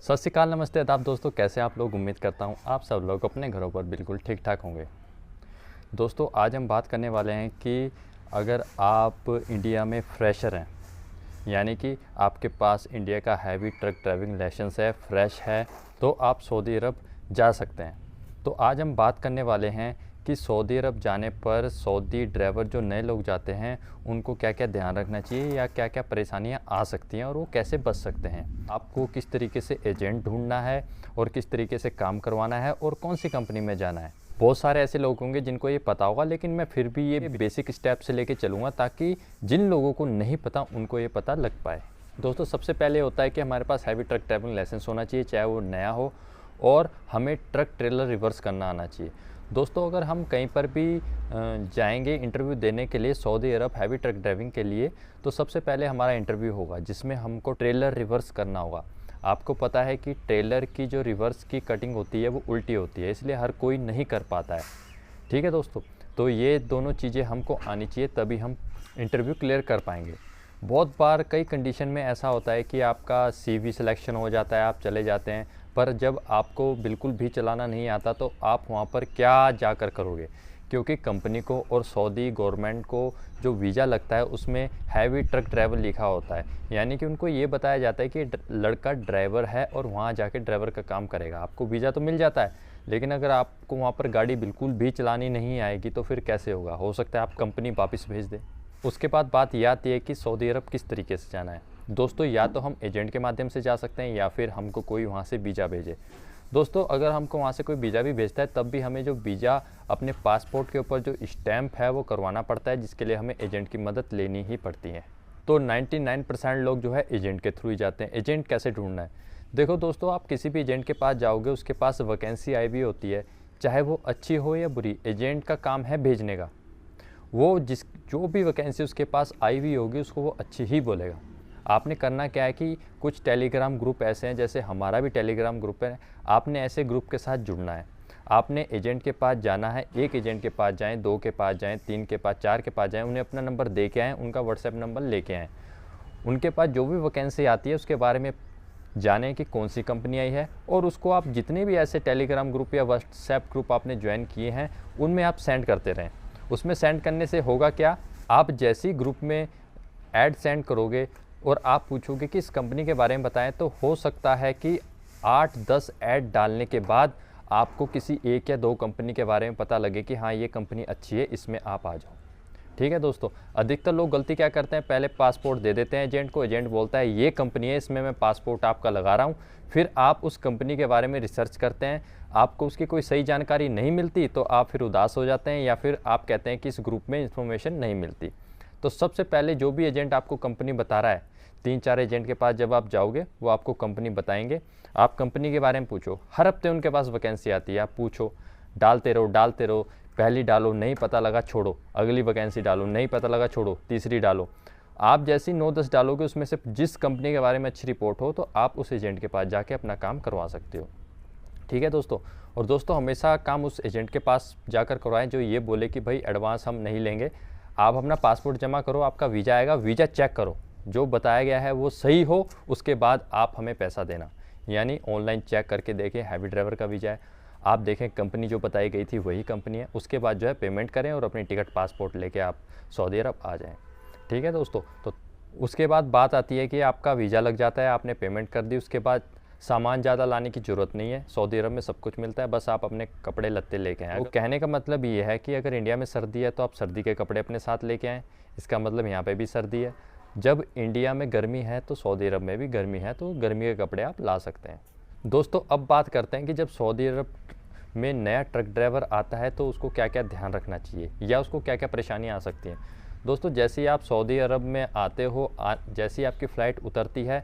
सत श्री अकाल, नमस्ते, आदाब दोस्तों। कैसे आप लोग? उम्मीद करता हूँ आप सब लोग अपने घरों पर बिल्कुल ठीक ठाक होंगे। दोस्तों, आज हम बात करने वाले हैं कि अगर आप इंडिया में फ्रेशर हैं, यानी कि आपके पास इंडिया का हैवी ट्रक ड्राइविंग लाइसेंस है, फ्रेश है, तो आप सऊदी अरब जा सकते हैं। तो आज हम बात करने वाले हैं कि सऊदी अरब जाने पर सऊदी ड्राइवर जो नए लोग जाते हैं उनको क्या क्या ध्यान रखना चाहिए या क्या क्या परेशानियां आ सकती हैं और वो कैसे बच सकते हैं। आपको किस तरीके से एजेंट ढूंढना है और किस तरीके से काम करवाना है और कौन सी कंपनी में जाना है। बहुत सारे ऐसे लोग होंगे जिनको ये पता होगा, लेकिन मैं फिर भी ये बेसिक स्टेप से लेके चलूँगा ताकि जिन लोगों को नहीं पता उनको ये पता लग पाए। दोस्तों, सबसे पहले होता है कि हमारे पास हैवी ट्रक ड्राइविंग लाइसेंस होना चाहिए, चाहे वो नया हो, और हमें ट्रक ट्रेलर रिवर्स करना आना चाहिए। दोस्तों, अगर हम कहीं पर भी जाएंगे इंटरव्यू देने के लिए सऊदी अरब हैवी ट्रक ड्राइविंग के लिए, तो सबसे पहले हमारा इंटरव्यू होगा जिसमें हमको ट्रेलर रिवर्स करना होगा। आपको पता है कि ट्रेलर की जो रिवर्स की कटिंग होती है वो उल्टी होती है, इसलिए हर कोई नहीं कर पाता है। ठीक है दोस्तों, तो ये दोनों चीज़ें हमको आनी चाहिए, तभी हम इंटरव्यू क्लियर कर पाएंगे। बहुत बार कई कंडीशन में ऐसा होता है कि आपका CV सिलेक्शन हो जाता है, आप चले जाते हैं, पर जब आपको बिल्कुल भी चलाना नहीं आता तो आप वहाँ पर क्या जाकर करोगे, क्योंकि कंपनी को और सऊदी गवर्नमेंट को जो वीज़ा लगता है उसमें हैवी ट्रक ड्राइवर लिखा होता है, यानी कि उनको ये बताया जाता है कि लड़का ड्राइवर है और वहाँ जाके ड्राइवर का काम करेगा। आपको वीज़ा तो मिल जाता है, लेकिन अगर आपको वहाँ पर गाड़ी बिल्कुल भी चलानी नहीं आएगी तो फिर कैसे होगा। हो सकता है आप कंपनी वापस भेज दें। उसके बाद बात यह आती है कि सऊदी अरब किस तरीके से जाना है। दोस्तों, या तो हम एजेंट के माध्यम से जा सकते हैं या फिर हमको कोई वहाँ से वीज़ा भेजे। दोस्तों, अगर हमको वहाँ से कोई वीज़ा भी भेजता है तब भी हमें जो वीज़ा अपने पासपोर्ट के ऊपर जो स्टैंप है वो करवाना पड़ता है, जिसके लिए हमें एजेंट की मदद लेनी ही पड़ती है। तो 99% लोग जो है एजेंट के थ्रू ही जाते हैं। एजेंट कैसे ढूंढना है? देखो दोस्तों, आप किसी भी एजेंट के पास जाओगे, उसके पास वैकेंसी आई हुई होती है, चाहे वो अच्छी हो या बुरी, एजेंट का काम है भेजने का। वो जो भी वैकेंसी उसके पास आई हुई होगी उसको वो अच्छी ही बोलेगा। आपने करना क्या है कि कुछ टेलीग्राम ग्रुप ऐसे हैं, जैसे हमारा भी टेलीग्राम ग्रुप है, आपने ऐसे ग्रुप के साथ जुड़ना है। आपने एजेंट के पास जाना है, एक एजेंट के पास जाएं, 2 के पास जाएं, 3 के पास, 4 के पास जाएं, उन्हें अपना नंबर दे के आएँ, उनका व्हाट्सएप नंबर लेके आएँ। उनके पास जो भी वैकेंसी आती है उसके बारे में जानें कि कौन सी कंपनी आई है, और उसको आप जितने भी ऐसे टेलीग्राम ग्रुप या व्हाट्सएप ग्रुप आपने ज्वाइन किए हैं उनमें आप सेंड करते रहें। उसमें सेंड करने से होगा क्या, आप जैसे ही ग्रुप में ऐड सेंड करोगे और आप पूछोगे कि इस कंपनी के बारे में बताएं, तो हो सकता है कि 8-10 ऐड डालने के बाद आपको किसी एक या 2 कंपनी के बारे में पता लगे कि हाँ ये कंपनी अच्छी है, इसमें आप आ जाओ। ठीक है दोस्तों, अधिकतर लोग गलती क्या करते हैं, पहले पासपोर्ट दे देते हैं एजेंट को, एजेंट बोलता है ये कंपनी है, इसमें मैं पासपोर्ट आपका लगा रहा हूँ। फिर आप उस कंपनी के बारे में रिसर्च करते हैं, आपको उसकी कोई सही जानकारी नहीं मिलती तो आप फिर उदास हो जाते हैं, या फिर आप कहते हैं कि इस ग्रुप में इन्फॉर्मेशन नहीं मिलती। तो सबसे पहले जो भी एजेंट आपको कंपनी बता रहा है, 3-4 एजेंट के पास जब आप जाओगे वो आपको कंपनी बताएंगे, आप कंपनी के बारे में पूछो। हर हफ्ते उनके पास वैकेंसी आती है, आप पूछो, डालते रहो। पहली डालो, नहीं पता लगा छोड़ो, अगली वैकेंसी डालो, नहीं पता लगा छोड़ो, तीसरी डालो। आप जैसी 9-10 डालोगे, उसमें से जिस कंपनी के बारे में अच्छी रिपोर्ट हो तो आप उस एजेंट के पास जाके अपना काम करवा सकते हो। ठीक है दोस्तों, और दोस्तों हमेशा काम उस एजेंट के पास जाकर करवाएं जो ये बोले कि भाई एडवांस हम नहीं लेंगे, आप अपना पासपोर्ट जमा करो, आपका वीज़ा आएगा, वीज़ा चेक करो, जो बताया गया है वो सही हो, उसके बाद आप हमें पैसा देना। यानी ऑनलाइन चेक करके देखें हैवी ड्राइवर का वीज़ा है, आप देखें कंपनी जो बताई गई थी वही कंपनी है, उसके बाद जो है पेमेंट करें और अपनी टिकट पासपोर्ट लेके आप सऊदी अरब आ जाएं। ठीक है दोस्तों, तो उसके बाद बात आती है कि आपका वीज़ा लग जाता है, आपने पेमेंट कर दी, उसके बाद सामान ज़्यादा लाने की ज़रूरत नहीं है, सऊदी अरब में सब कुछ मिलता है, बस आप अपने कपड़े लत्ते लेके आएँ। कहने का मतलब ये है कि अगर इंडिया में सर्दी है तो आप सर्दी के कपड़े अपने साथ लेके आएँ, इसका मतलब यहाँ पे भी सर्दी है। जब इंडिया में गर्मी है तो सऊदी अरब में भी गर्मी है, तो गर्मी के कपड़े आप ला सकते हैं। दोस्तों, अब बात करते हैं कि जब सऊदी अरब में नया ट्रक ड्राइवर आता है तो उसको क्या क्या ध्यान रखना चाहिए या उसको क्या क्या परेशानियाँ आ सकती हैं। दोस्तों, जैसे ही आप सऊदी अरब में आते हो, जैसे ही आपकी फ़्लाइट उतरती है,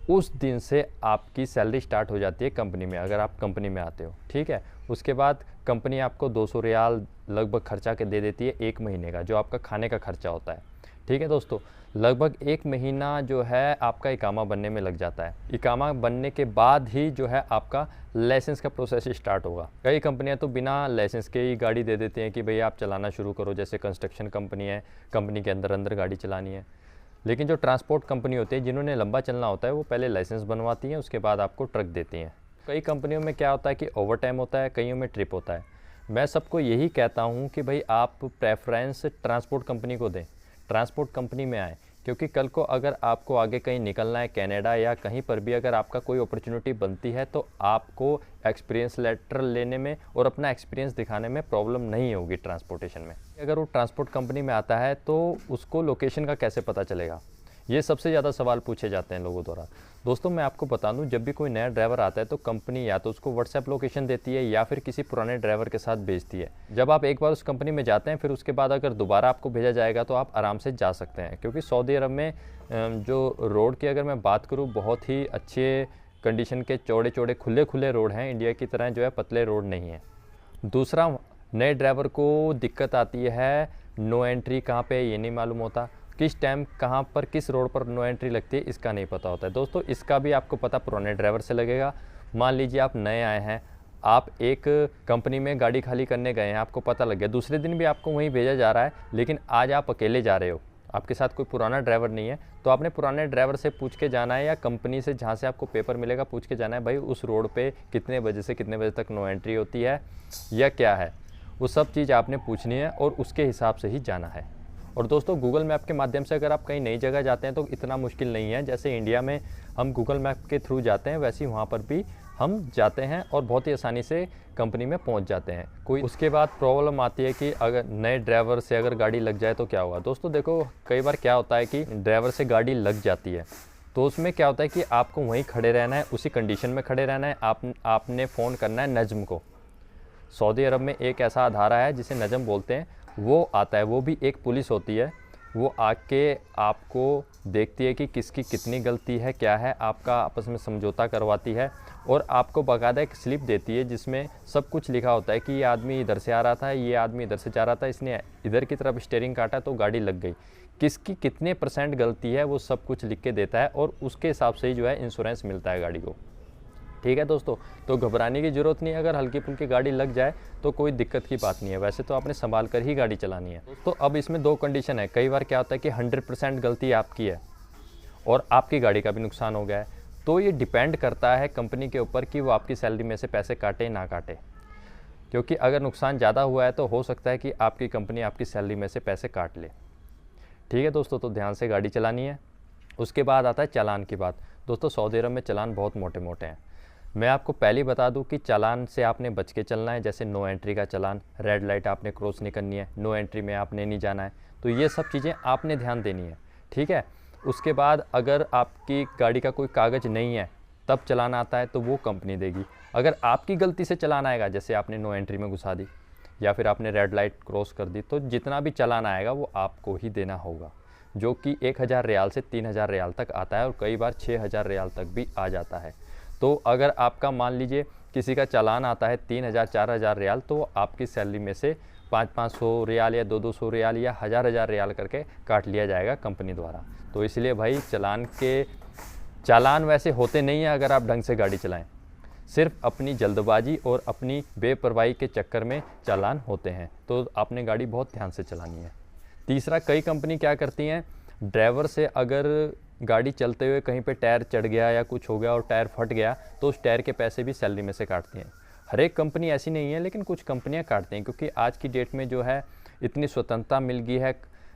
उस दिन से आपकी सैलरी स्टार्ट हो जाती है कंपनी में, अगर आप कंपनी में आते हो। ठीक है, उसके बाद कंपनी आपको 200 रियाल लगभग खर्चा के दे देती है 1 महीने का, जो आपका खाने का खर्चा होता है। ठीक है दोस्तों, लगभग 1 महीना जो है आपका इकामा बनने में लग जाता है। इकामा बनने के बाद ही जो है आपका लाइसेंस का प्रोसेस स्टार्ट होगा। कई कंपनियां तो बिना लाइसेंस के ही गाड़ी दे देती हैं कि भई आप चलाना शुरू करो, जैसे कंस्ट्रक्शन कंपनी है, कंपनी के अंदर अंदर गाड़ी चलानी है। लेकिन जो ट्रांसपोर्ट कंपनी होती है जिन्होंने लंबा चलना होता है वो पहले लाइसेंस बनवाती हैं, उसके बाद आपको ट्रक देती हैं। कई कंपनियों में क्या होता है कि ओवर टाइम होता है, कईयों में ट्रिप होता है। मैं सबको यही कहता हूँ कि भाई आप प्रेफरेंस ट्रांसपोर्ट कंपनी को दें, ट्रांसपोर्ट कंपनी में आएँ, क्योंकि कल को अगर आपको आगे कहीं निकलना है, कनाडा या कहीं पर भी अगर आपका कोई अपॉर्चुनिटी बनती है तो आपको एक्सपीरियंस लेटर लेने में और अपना एक्सपीरियंस दिखाने में प्रॉब्लम नहीं होगी ट्रांसपोर्टेशन में। अगर वो ट्रांसपोर्ट कंपनी में आता है तो उसको लोकेशन का कैसे पता चलेगा, ये सबसे ज़्यादा सवाल पूछे जाते हैं लोगों द्वारा। दोस्तों मैं आपको बता दूं, जब भी कोई नया ड्राइवर आता है तो कंपनी या तो उसको व्हाट्सएप लोकेशन देती है या फिर किसी पुराने ड्राइवर के साथ भेजती है। जब आप एक बार उस कंपनी में जाते हैं फिर उसके बाद अगर दोबारा आपको भेजा जाएगा तो आप आराम से जा सकते हैं, क्योंकि सऊदी अरब में जो रोड की अगर मैं बात करूँ, बहुत ही अच्छे कंडीशन के चौड़े चौड़े खुले खुले रोड हैं, इंडिया की तरह जो है पतले रोड नहीं है। दूसरा, नए ड्राइवर को दिक्कत आती है नो एंट्री कहाँ पे ये नहीं मालूम होता, किस टाइम कहाँ पर किस रोड पर नो एंट्री लगती है इसका नहीं पता होता है। दोस्तों इसका भी आपको पता पुराने ड्राइवर से लगेगा। मान लीजिए आप नए आए हैं, आप एक कंपनी में गाड़ी खाली करने गए हैं, आपको पता लग गया, दूसरे दिन भी आपको वहीं भेजा जा रहा है, लेकिन आज आप अकेले जा रहे हो, आपके साथ कोई पुराना ड्राइवर नहीं है, तो आपने पुराने ड्राइवर से पूछ के जाना है या कंपनी से जहाँ से आपको पेपर मिलेगा पूछ के जाना है, भाई उस रोड पे कितने बजे से कितने बजे तक नो एंट्री होती है या क्या है, वो सब चीज़ आपने पूछनी है और उसके हिसाब से ही जाना है। और दोस्तों गूगल मैप के माध्यम से अगर आप कहीं नई जगह जाते हैं तो इतना मुश्किल नहीं है, जैसे इंडिया में हम गूगल मैप के थ्रू जाते हैं वैसे ही वहाँ पर भी हम जाते हैं और बहुत ही आसानी से कंपनी में पहुँच जाते हैं। कोई उसके बाद प्रॉब्लम आती है कि अगर नए ड्राइवर से अगर गाड़ी लग जाए तो क्या होगा। दोस्तों देखो, कई बार क्या होता है कि ड्राइवर से गाड़ी लग जाती है तो उसमें क्या होता है कि आपको वहीं खड़े रहना है, उसी कंडीशन में खड़े रहना है। आपने फ़ोन करना है नज्म को। सऊदी अरब में एक ऐसा अदारा है जिसे नज्म बोलते हैं, वो आता है, वो भी एक पुलिस होती है, वो आके आपको देखती है कि किसकी कितनी गलती है, क्या है, आपका आपस में समझौता करवाती है और आपको बाकायदा एक स्लिप देती है जिसमें सब कुछ लिखा होता है कि ये आदमी इधर से आ रहा था, ये आदमी इधर से जा रहा था, इसने इधर की तरफ स्टीयरिंग काटा तो गाड़ी लग गई, किसकी कितने % गलती है वो सब कुछ लिख के देता है और उसके हिसाब से ही जो है इंश्योरेंस मिलता है गाड़ी को। ठीक है दोस्तों, तो घबराने की ज़रूरत नहीं है, अगर हल्की फुल्की गाड़ी लग जाए तो कोई दिक्कत की बात नहीं है, वैसे तो आपने संभाल कर ही गाड़ी चलानी है। तो अब इसमें दो कंडीशन है, कई बार क्या होता है कि 100% गलती आपकी है और आपकी गाड़ी का भी नुकसान हो गया है, तो ये डिपेंड करता है कंपनी के ऊपर कि वो आपकी सैलरी में से पैसे काटे ना काटे, क्योंकि अगर नुकसान ज़्यादा हुआ है तो हो सकता है कि आपकी कंपनी आपकी सैलरी में से पैसे काट ले। ठीक है दोस्तों, तो ध्यान से गाड़ी चलानी है। उसके बाद आता है चालान की बात। दोस्तों सऊदी अरब में चालान बहुत मोटे मोटे हैं। मैं आपको पहले ही बता दूं कि चालान से आपने बच के चलना है, जैसे नो एंट्री का चालान, रेड लाइट आपने क्रॉस नहीं करनी है, नो एंट्री में आपने नहीं जाना है, तो ये सब चीज़ें आपने ध्यान देनी है। ठीक है, उसके बाद अगर आपकी गाड़ी का कोई कागज़ नहीं है तब चालान आता है तो वो कंपनी देगी। अगर आपकी गलती से चालान आएगा, जैसे आपने नो एंट्री में घुसा दी या फिर आपने रेड लाइट क्रॉस कर दी, तो जितना भी चालान आएगा वो आपको ही देना होगा, जो कि 1000 रियाल से 3000 रियाल तक आता है और कई बार 6000 रियाल तक भी आ जाता है। तो अगर आपका मान लीजिए किसी का चालान आता है 3000 4000 रियाल, तो आपकी सैलरी में से 500 रियाल या 200 रियाल या 1000 रियाल करके काट लिया जाएगा कंपनी द्वारा। तो इसलिए भाई चालान वैसे होते नहीं हैं अगर आप ढंग से गाड़ी चलाएं, सिर्फ अपनी जल्दबाजी और अपनी बेपरवाही के चक्कर में चालान होते हैं, तो आपने गाड़ी बहुत ध्यान से चलानी है। तीसरा, कई कंपनी क्या करती हैं, ड्राइवर से अगर गाड़ी चलते हुए कहीं पे टायर चढ़ गया या कुछ हो गया और टायर फट गया तो उस टायर के पैसे भी सैलरी में से काटती हैं। हर एक कंपनी ऐसी नहीं है, लेकिन कुछ कंपनियां काटती हैं, क्योंकि आज की डेट में जो है इतनी स्वतंत्रता मिल गई है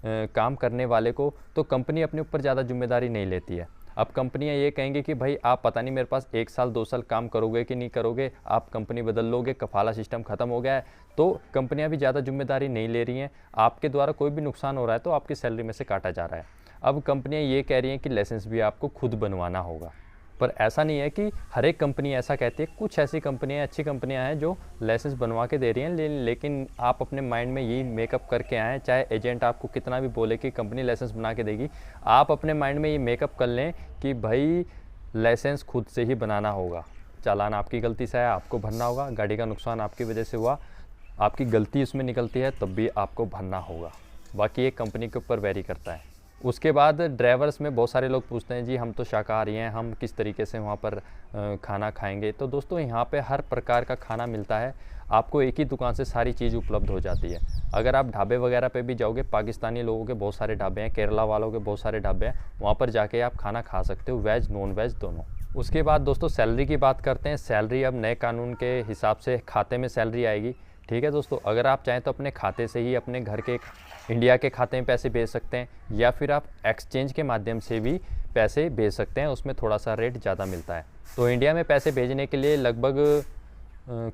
काम करने वाले को, तो कंपनी अपने ऊपर ज़्यादा जिम्मेदारी नहीं लेती है। अब कंपनियां ये कहेंगे कि भाई आप पता नहीं मेरे पास 1 साल 2 साल काम करोगे कि नहीं करोगे, आप कंपनी बदल लोगे, कफाला सिस्टम ख़त्म हो गया है, तो कंपनियां भी ज़्यादा जिम्मेदारी नहीं ले रही हैं। आपके द्वारा कोई भी नुकसान हो रहा है तो आपकी सैलरी में से काटा जा रहा है। अब कंपनियां ये कह रही हैं कि लाइसेंस भी आपको खुद बनवाना होगा, पर ऐसा नहीं है कि हर एक कंपनी ऐसा कहती है। कुछ ऐसी कंपनियां, अच्छी कंपनियां हैं जो लाइसेंस बनवा के दे रही हैं, लेकिन आप अपने माइंड में यही मेकअप करके आएँ, चाहे एजेंट आपको कितना भी बोले कि कंपनी लाइसेंस बना के देगी, आप अपने माइंड में ये मेकअप कर लें कि भाई लाइसेंस खुद से ही बनाना होगा। चालान आपकी गलती से है, आपको भरना होगा, गाड़ी का नुकसान आपकी वजह से हुआ, आपकी गलती उसमें निकलती है तब भी आपको भरना होगा। बाकी एक कंपनी के ऊपर वेरी करता है। उसके बाद ड्राइवर्स में बहुत सारे लोग पूछते हैं जी हम तो शाकाहारी हैं, हम किस तरीके से वहाँ पर खाना खाएंगे। तो दोस्तों यहाँ पे हर प्रकार का खाना मिलता है, आपको एक ही दुकान से सारी चीज़ उपलब्ध हो जाती है। अगर आप ढाबे वगैरह पे भी जाओगे, पाकिस्तानी लोगों के बहुत सारे ढाबे हैं, केरला वालों के बहुत सारे ढाबे हैं, वहाँ पर जाके आप खाना खा सकते हो, वेज नॉन वेज दोनों। उसके बाद दोस्तों सैलरी की बात करते हैं। सैलरी अब नए कानून के हिसाब से खाते में सैलरी आएगी। ठीक है दोस्तों, अगर आप चाहें तो अपने खाते से ही अपने घर के इंडिया के खाते में पैसे भेज सकते हैं, या फिर आप एक्सचेंज के माध्यम से भी पैसे भेज सकते हैं, उसमें थोड़ा सा रेट ज़्यादा मिलता है। तो इंडिया में पैसे भेजने के लिए लगभग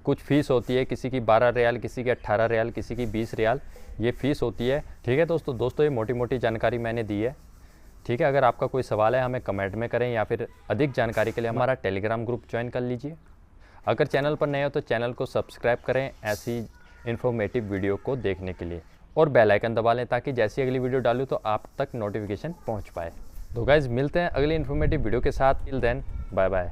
कुछ फ़ीस होती है, किसी की 12 रियाल, किसी की 18 रियाल, किसी की 20 रियाल, ये फ़ीस होती है। ठीक है दोस्तों ये मोटी मोटी जानकारी मैंने दी है। ठीक है, अगर आपका कोई सवाल है हमें कमेंट में करें, या फिर अधिक जानकारी के लिए हमारा टेलीग्राम ग्रुप ज्वाइन कर लीजिए। अगर चैनल पर नए हो तो चैनल को सब्सक्राइब करें ऐसी इन्फॉर्मेटिव वीडियो को देखने के लिए, और बेल आइकन दबा लें ताकि जैसी अगली वीडियो डालूँ तो आप तक नोटिफिकेशन पहुंच पाए। तो गाइज़ मिलते हैं अगली इन्फॉर्मेटिव वीडियो के साथ। Till then bye bye.